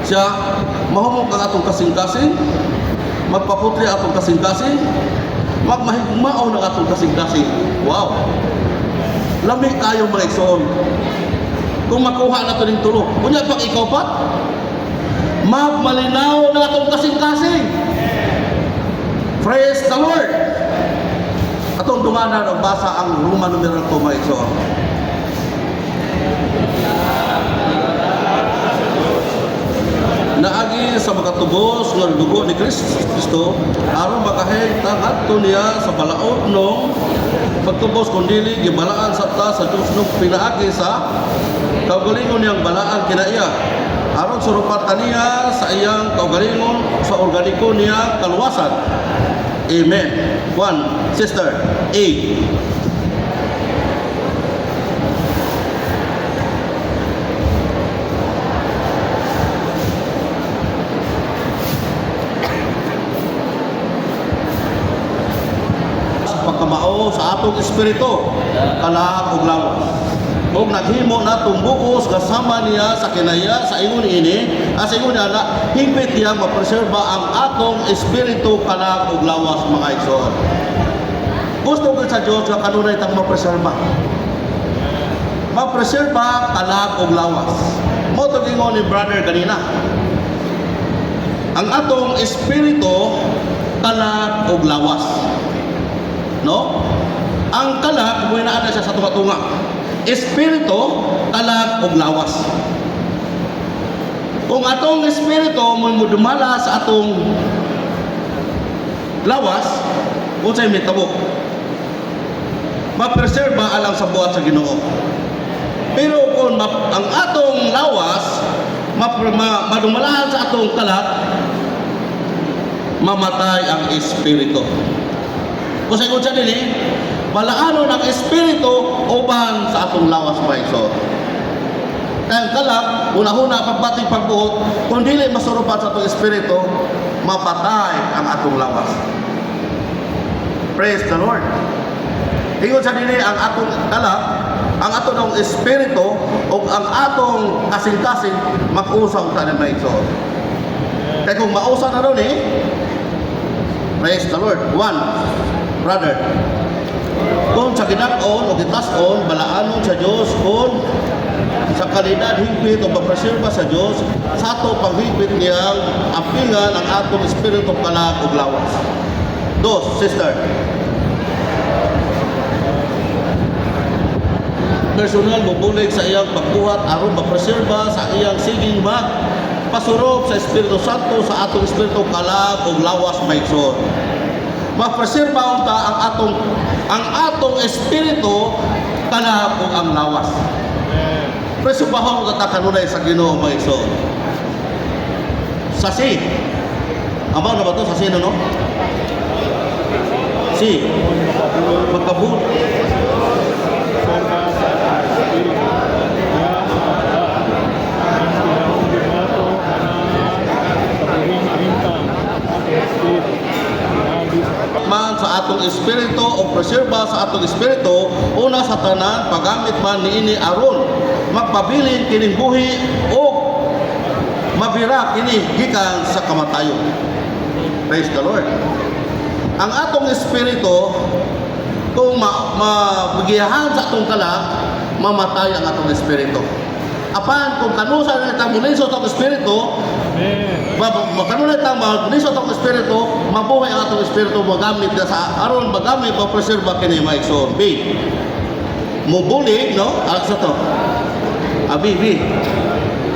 siya mahumog ang atong kasing-kasing, magpaputli atong kasing-kasing, magmahigmao ng atong kasing-kasing. Wow! Lami kayo mga igsoon. Kung makuha na ito ng tulo. Kunya pag ikaw pa, magmalinaw na atong kasing-kasing. Praise the Lord! Atong dumana ng basa ang Roma numeral 2 mga igsoon. Naagi sa makatubos ng dugo ni Kristo aron makahintang adto niya sa balaod nung pagtubos kundili gibalaan sa ta sa Dios nung pinaagi sa kaugalingon niyang balaan kinaiya aron surupatan niya sa iyang kaugalingon sa organiko niya kaluwasan. Amen. One, sister. A. Pagkamao sa atong espiritu kalahap ug lawas ug naghimo na tumbuos kasama niya sa kinaya sa ingon ini sa ingon niya na higpit niya mapreserba ang atong espiritu kalahap ug lawas mga igsoon. Gusto ko sa Dios nga kanunay tang mapreserba kalahap ug lawas. Mo to gingon ni brother kanina, ang atong espiritu kalahap ug lawas. No? Ang kalag, kung inaada siya sa tunga-tunga. Espiritu, kalag o lawas. Kung atong espiritu mo dumala sa atong lawas, kung sa'yo may tabo, mapreserba alang sa buhat sa Ginoo. Pero kung ang atong lawas, madumalahan sa atong kalag, mamatay ang espiritu. Kung sa ikot siya din balaano ng espiritu uban sa atong lawas mga igsoon. Kaya kalak, una-una pagbating pagbuot, kung dili masurupan sa atong espiritu, mapatay ang atong lawas. Praise the Lord. Ikot siya din ang atong kalak, ang atong espiritu o ang atong kasing-kasing mag-usang tanin mga igsoon. Kaya kung mausa na ron praise the Lord. One, brother, kung sa ginak-on o gitas-on, balaanon sa Diyos, kung sa kalidad higpit o pagpreserba sa Diyos, sa ato paghigpit niyang apingan ang atong espiritu kalag ug lawas. Dos, sister. Personal bubulig sa iyang pagbuhat aron mapreserba sa iyang siging pasurop sa Espiritu Santo sa atong espiritu kalag ug lawas maigsoon. Mapreserba unta ang atong espiritu kalag ug ang lawas. Presurbahon ta kanunay sa Ginoo maigsoon. Sasi. Amo na ba to sasi no? Si. Magkabut. Man sa atong espiritu o preserba sa atong espiritu una sa tanan paggamit man niini aron magpabilin kining buhi o mabira kini gikan sa kamatayon. Praise the Lord. Ang atong espiritu kung magiyahan sa atong kalag, mamatay ang atong espiritu. Apan kung kanusa na itang muniso sa atong espiritu, kanunay tang muniso sa atong espiritu, mabuhay ang atong espiritu magamit na sa aron magamit o preserba kini maigsoon. B. Mubulig, no? Sa to. B.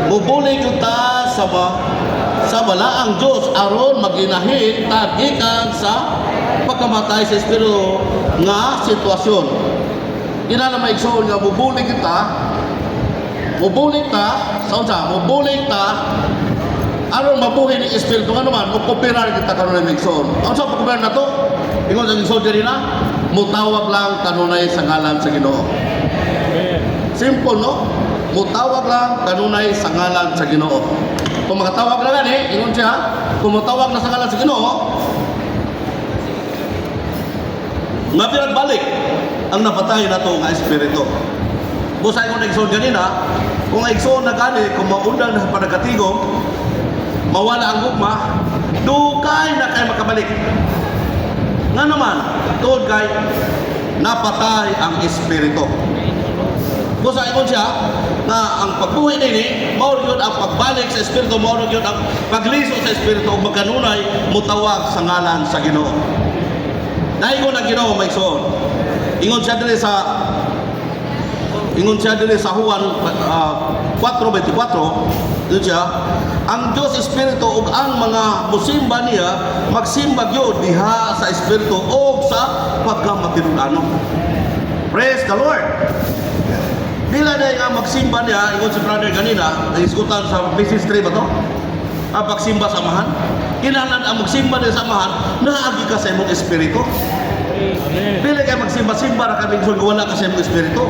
Mubulig ta sa balaang Diyos aron maginahin tagikan sa pagkamatay sa espiritu nga sitwasyon. Ina na maigsoon nga mubulig ta aron mabuhay ni espiritu nga naman mukoperar kita kanunay maigsoon. Ang sa pagkoperar na to ingon sa igsoon diri na mutawag lang kanunay sa ngalan sa Ginoo. Simple, no? Mutawag lang kanunay sa ngalan sa Ginoo. Kung makatawag na gani ingon siya, kung mutawag na sa ngalan sa Ginoo, nga pinagbalik ang napatay na to nga espiritu. Busay ko na igsoon ganina, kung igsoon na gani, kung maundan na panagatigong, mawala ang gugma, dugay na kay makabalik. Nga naman, tuod kay napatay ang espiritu. Kung sa ingon siya, na ang pagbuhi nini, mao gyud ang pagbalik sa espiritu, mao gyud ang pagliso sa espiritu ug magkanunay mutawag sa ngalan sa Ginoo. Naingon ang Ginoo may suon. Ingon siya diri sa Juan 4:24, yun siya, ang Diyos Espiritu ug ang mga musimba niya magsimba gyud diha sa Espiritu ug sa pagkamatinud-ano. Praise the Lord. Dila na nga magsimba niya, ingon si brother kanina, naiskutan sa business 3 ba to? Ang pagsimba samahan. Kinahanglan ang magsimba niya samahan, naagi ka sa imong espiritu. Dili kay magsimba-simba ra kami kung wala ka sa imong espiritu.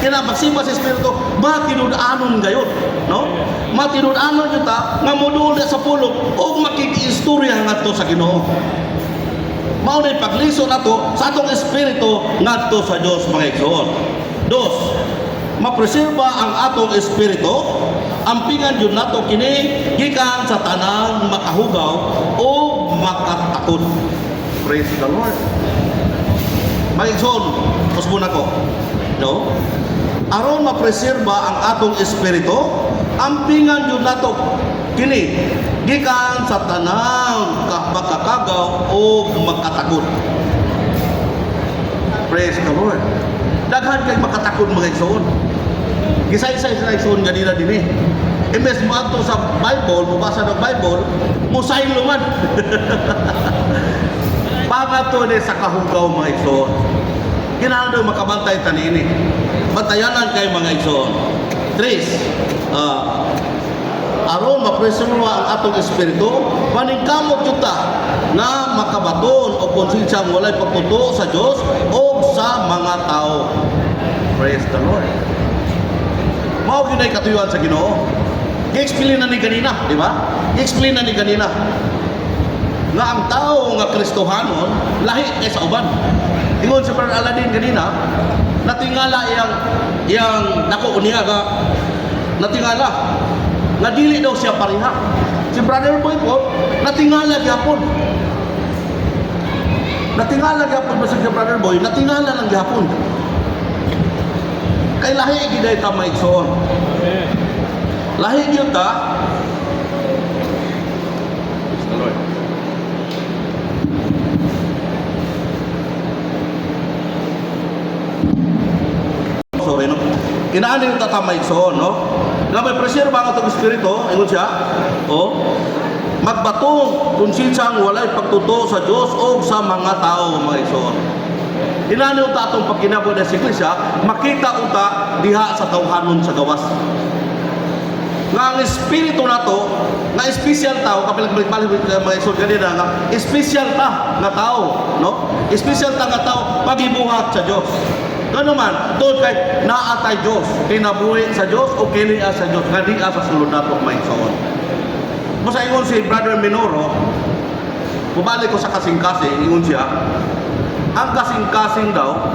Kina magsimba sa espiritu, matinud-anon gayon, no? Matinud-anon jud ta nga modul sa pulong ug makikiistorya ngadto sa Ginoo. Mao na pagliso nato sa atong espiritu ngadto sa Dios mga igsoon. Dos, mapreserba ang atong espiritu, ampingan jud nato kini gikan sa tanang makahugaw o makatakot. Praise the Lord. Maigsoon, usbon ako. No? Aron mapreserba ang atong espiritu, ampingan jud nato kini gikan sa tanang makakagaw o makatakot. Praise the Lord. Daghan kay makatakot mga igsoon. Gisay-say sa igsoon ganina dinhi. Imbes mo ato sa Bible, mubasa ng Bible, musaylo man. Pangato ni sa kahugaw mga igsoon. Kinahanglan daw makabantay tanini. Bantayanan kay mga igsoon. 3. Aron mapreserba ang atong espiritu, paningkamot jud ta na makabaton o konsensyang walay pagtuto sa Dios o sa mga tao. Praise the Lord. Mao gyud ay katuyuan sa Ginoo. I-explain na ni kanina, di ba? I-explain na ni kanina nga ang tao nga Kristohanon lahi kay sa uban. Ingon si Brother Aladdin kanina, natingala yang nako unya nga natingala nga dili daw siya pareha. Si Brother Boy po natingala gyapon. Natingala gyapon ba si Brother Boy? Natingala lang gyapon. Kay lahi giday ta maigsoon. Lahi gyud ta. Sorry no. Kinahanglan ta ta maigsoon, no? Nga may preserba ang atong espiritu, ingon siya, magbatong konsensyang walay pagtuto sa Dios o sa mga tao mga igsoon. Kinahanglan ta atong pagkinabuhi sa iglesia, makita unta diha sa tawhanon sa gawas. Nga ang espiritu nato, nga espesyal tao, kapag balik-balik mga igsoon kanina nga espesyal ta nga tao, no? Espesyal ta nga tao pagibuhat sa Dios. Gano man, doon kay naatay Diyos, kinabuhi sa Diyos o kilia sa Diyos, nga di sa sulod nato may soon. Masa ingon si Brother Minoro, pabalik ko sa kasing-kasing, ingon siya, ang kasing-kasing daw,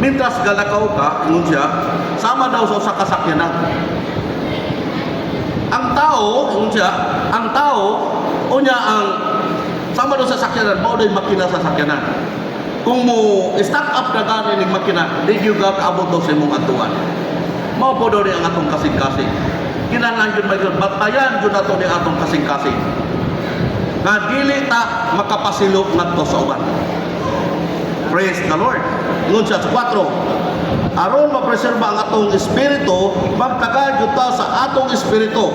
mintras galakaw ka, ingon siya, sama daw sa kasakyanan. Ang tao, ingon siya, ang tao, unya ang sama daw sa sakyanan, mao daw makina sa sakyanan. Kung mo stack up na gani ng makina, di yung kaabot daw sa imong atuan. Mao po daw ni ang atong kasing-kasing. Kinahanglan yun may batayan yun nato ni atong kasing-kasing. Nga dili ta makapasilok ngadto sa uban. Praise the Lord. Ingon siya sa 4. Aron mapreserba ang atong espiritu, magtagal yun ta sa atong espiritu.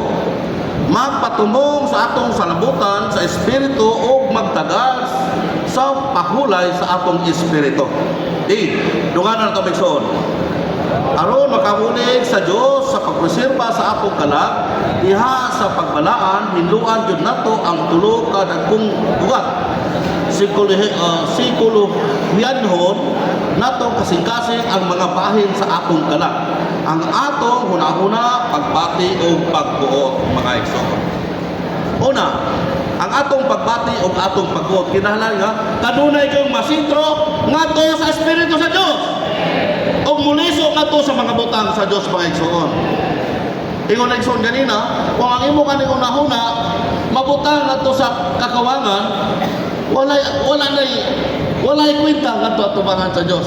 Magpatumong sa atong salabutan sa espiritu o magtagal sa pahulay sa atong espiritu. Dunganan nato migsoon. Aron makabulig sa Dios sa pagpreserba sa atong kalag, diha sa pagbalaan hinluan jud nato ang tulo ka dagkong bugat. Sikuluhianhon nato kasing-kasing ang mga bahin sa atong kalag. Ang atong hunahuna pagbati o pagbuot mga igsoon. Una, ang atong pagbati o atong pagbuot kinahanglan nga kanunay kang masintro ngadto sa espiritu sa Dios. O muliso ngadto sa mga butang sa Dios mga igsoon. Ingon nagson ganina, kung ang imo kaning una-una mabutang ngadto sa kakawangan, wala nay kwenta ngadto atubangan sa Dios.